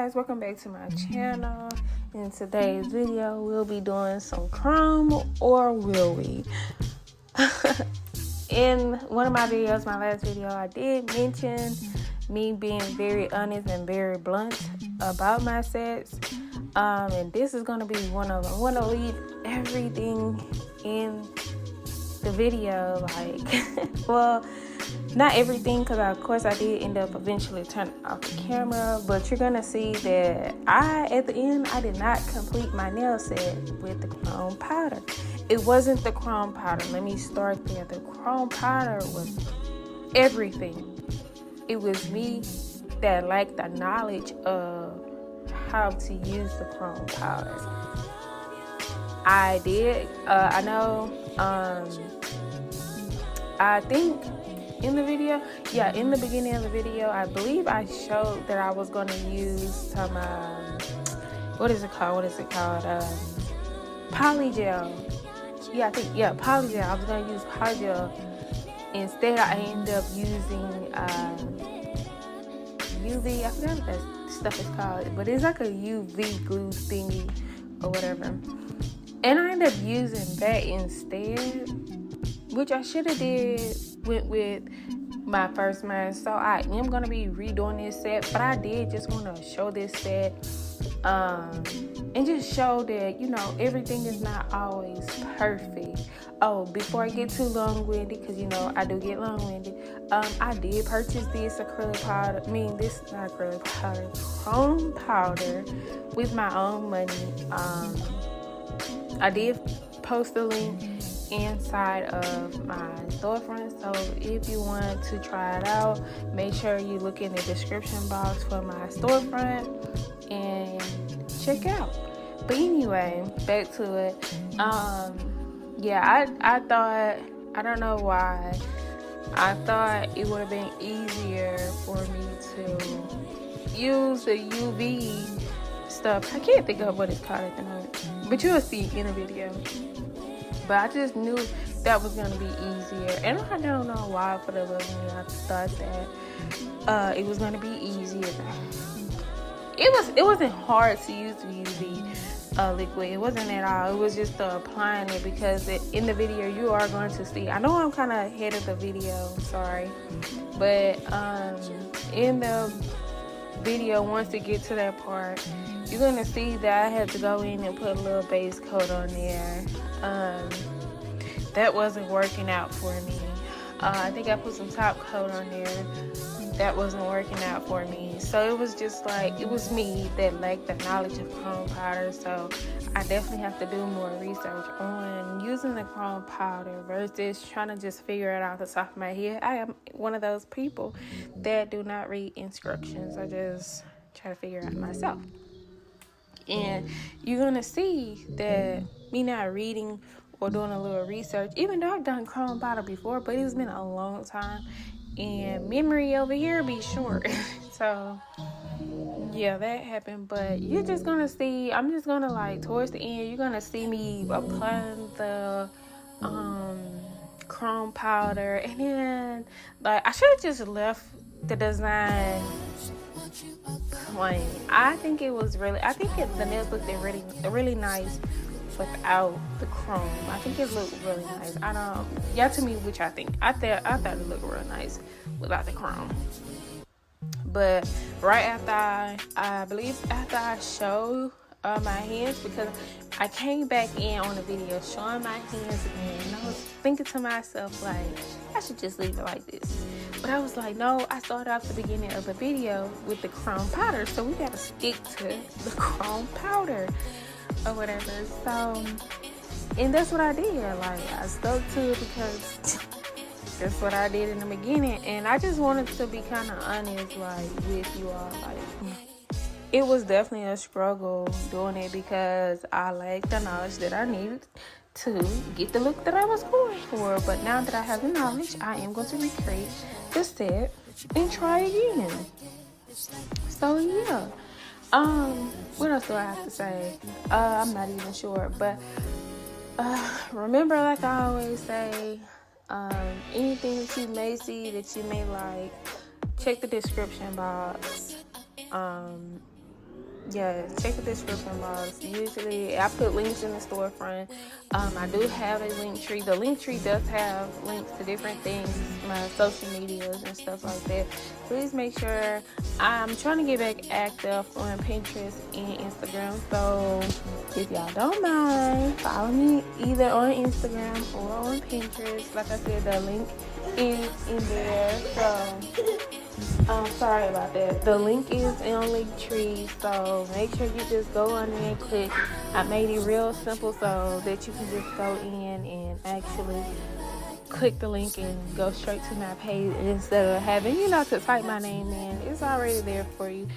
guys, welcome back to my channel. In today's video, we'll be doing some chrome, or will we? In one of my videos, my last video, I did mention me being very honest and very blunt about my sets. And this is going to be one of them. I want to leave everything in the video, like, well, not everything, because of course I did end up eventually turning off the camera, but you're gonna see that at the end I did not complete my nail set with the chrome powder. It wasn't the chrome powder, let me start there. The chrome powder was everything. It was me that lacked the knowledge of how to use the chrome powder. I did, I know, I think in the video, in the beginning of the video, I believe I showed that I was going to use some, what is it called? Polygel. Polygel. I was going to use polygel. Instead, I ended up using UV. I forgot what that stuff is called, but it's like a UV glue thingy or whatever. And I ended up using that instead, which I should have went with my first mask. So I am going to be redoing this set, but I did just want to show this set and just show that, you know, everything is not always perfect. Oh, before I get too long-winded, because, you know, I do get long-winded, I did purchase this acrylic powder, not acrylic powder, chrome powder with my own money. I did post a link inside of my storefront, so if you want to try it out, make sure you look in the description box for my storefront and check out. But anyway, back to it. I thought, I don't know why, I thought it would have been easier for me to use the UV stuff. I can't think of what it's called at the moment, but you'll see in a video. But I just knew that was going to be easier. And I don't know why, for the love of me, I thought that it was going to be easier. It wasn't hard to use the UV liquid. It wasn't at all. It was just applying it, because in the video you are going to see. I know I'm kind of ahead of the video, sorry. But in the video, once it gets to that part, you're going to see that I had to go in and put a little base coat on there. That wasn't working out for me. I think I put some top coat on there. That wasn't working out for me. So it was just like, it was me that lacked the knowledge of chrome powder. So I definitely have to do more research on using the chrome powder versus trying to just figure it out the top of my head. I am one of those people that do not read instructions. I just try to figure it out myself. And you're going to see that me not reading or doing a little research, even though I've done chrome powder before, but it's been a long time, and memory over here be short. So yeah, that happened. But you're just going to see, I'm just going to, like, towards the end, you're going to see me applying the chrome powder. And then, like, I should have just left the design plain. I think the nails looked really nice without the chrome. I think it looked really nice. Y'all tell me which I think. I thought it looked real nice without the chrome. But right after after I showed my hands, because I came back in on the video showing my hands again, and I was thinking to myself, like, I should just leave it like this. But I was like, no, I started off the beginning of the video with the chrome powder, so we gotta stick to the chrome powder or whatever. So, and that's what I did. Like, I stuck to it because that's what I did in the beginning. And I just wanted to be kind of honest, like, with you all. Like, it was definitely a struggle doing it, because I lacked the knowledge that I needed to get the look that I was going for. But now that I have the knowledge, I am going to recreate the set and try again. So yeah. What else do I have to say? I'm not even sure. But remember, like I always say, anything that you may see that you may like, check the description box. Yeah, check the description box. Usually, I put links in the storefront. I do have a link tree. The link tree does have links to different things, my social medias and stuff like that. Please make sure. I'm trying to get back active on Pinterest and Instagram. So, if y'all don't mind, follow me either on Instagram or on Pinterest. Like I said, the link is in there. So, sorry about that. The link is in Linktree, so make sure you just go on there and click. I made it real simple so that you can just go in and actually click the link and go straight to my page instead of having, to type my name in. It's already there for you.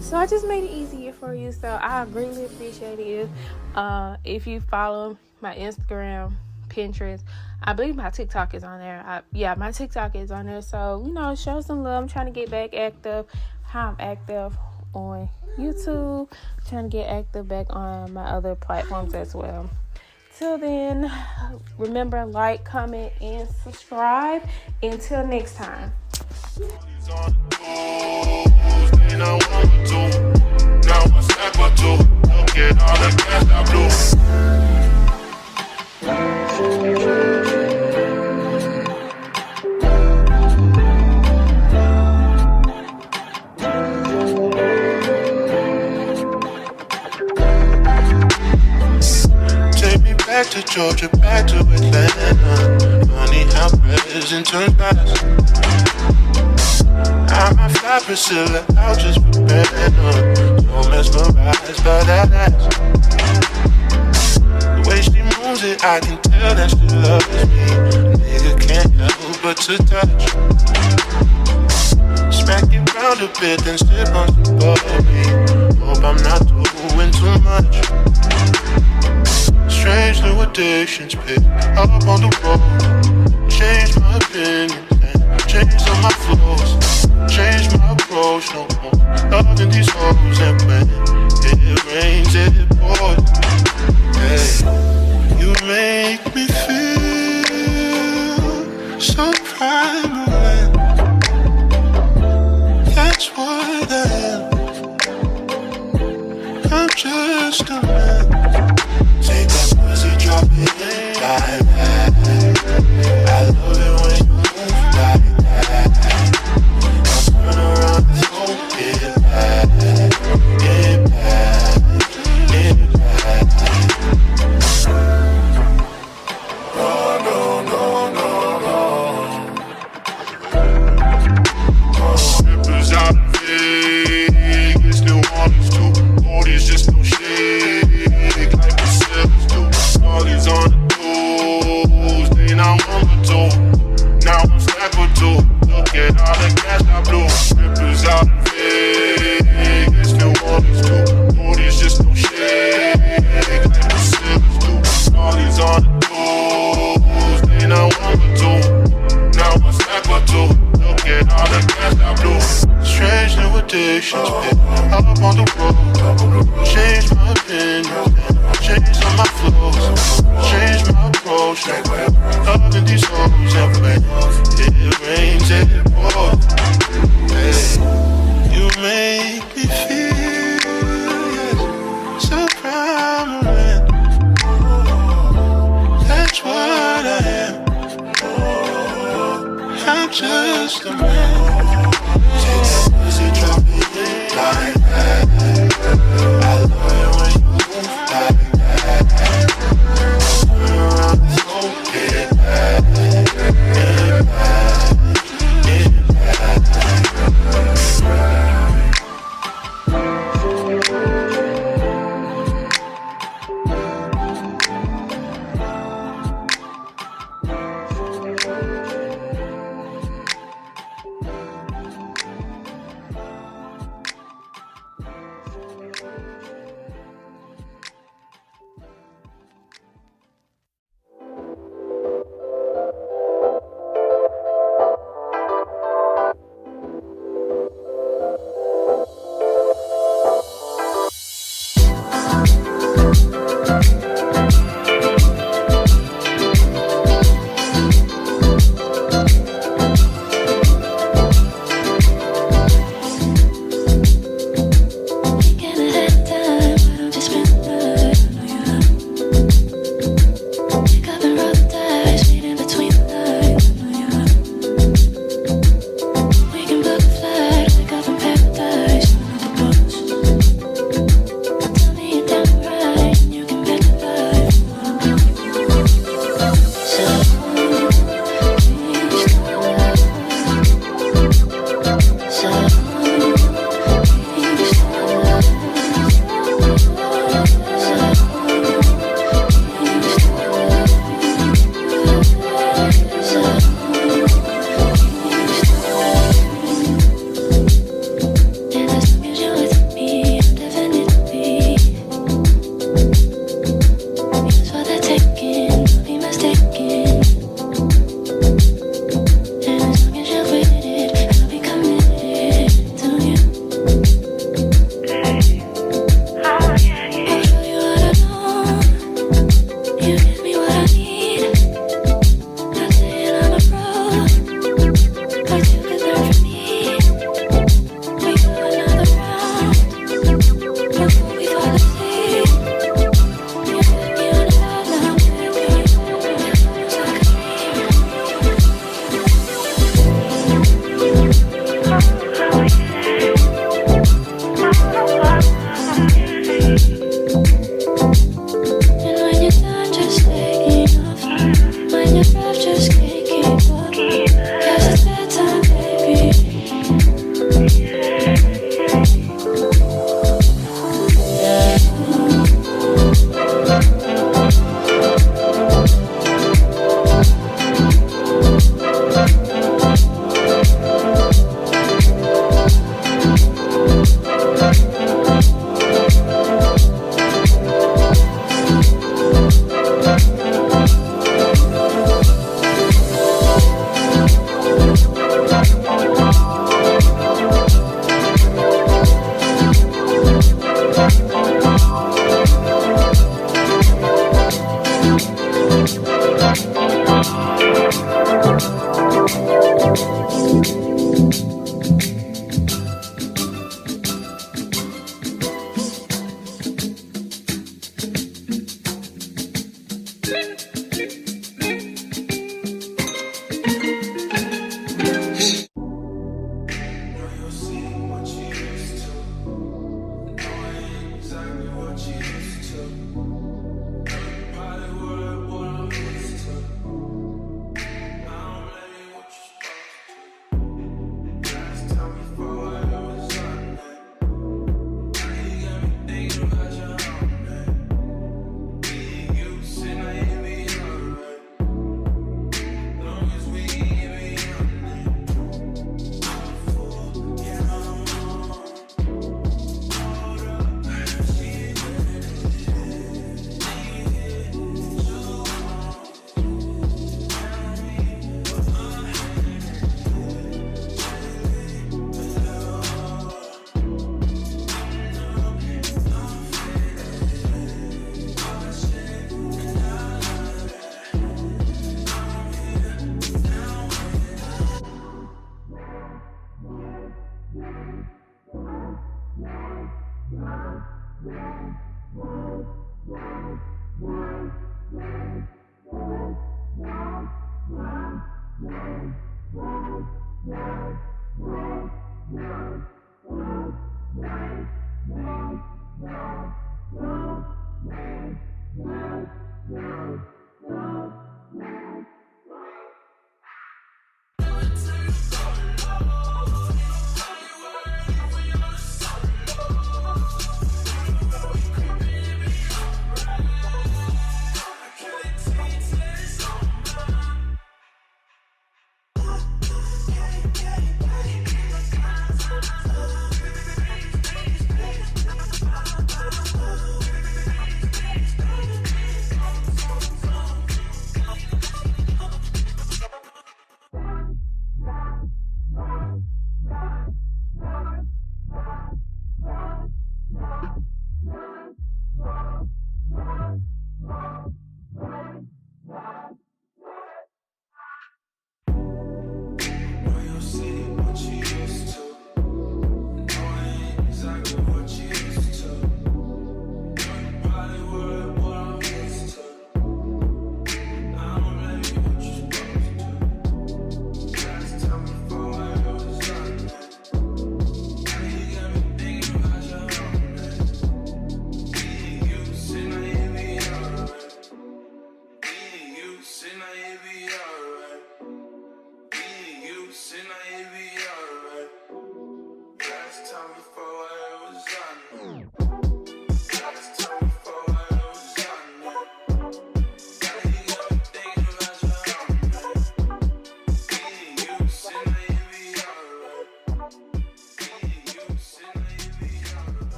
So I just made it easier for you. So I greatly appreciate it if you follow my Instagram, Pinterest. I believe my TikTok is on there. My TikTok is on there. So, show some love. I'm trying to get back active. How I'm active on YouTube. I'm trying to get active back on my other platforms as well. Till then, remember, like, comment, and subscribe. Until next time. Back to Georgia, back to Atlanta. Funny how present turns past. I might fly Priscilla out just for better. So mesmerized by that ass. The way she moves it, I can tell that she loves me. Nigga can't help but to touch. Smack it round a bit, then sip on some bubbly. Hope I'm not doing too much. Strange new addictions pick up on the road. Change my opinion and change all my flows. Change my approach, no more loving these hoes. And when it rains, it pours. Hey, you make me feel so primal. That's what I am. I'm just a man. Take that pussy, drop it like that. I love it when you move like that. Now turn around and throw it back. Get back, get back. No, no, no, no, no. Strippers out in Vegas, New Orleans too. Oldies just no shade. Molly's on the tools, they not one or two. Now I'm stack or two. Look at all the cash I blew. Rippers out in Vegas, New Orleans too. Booties just no shake, like the silvers do. Molly's on the tools, they not one or two. Now I'm stack or two. Look at all the cash I blew. Strange new addictions, pick up on the road. Change my opinion. Change all my flows, change my approach. Loving these hoes, and when it rains, it pours. Hey, you make me feel so prominent. That's what I am. I'm just a man. Take that pussy, drop it like that. I love it when you move like that. Thank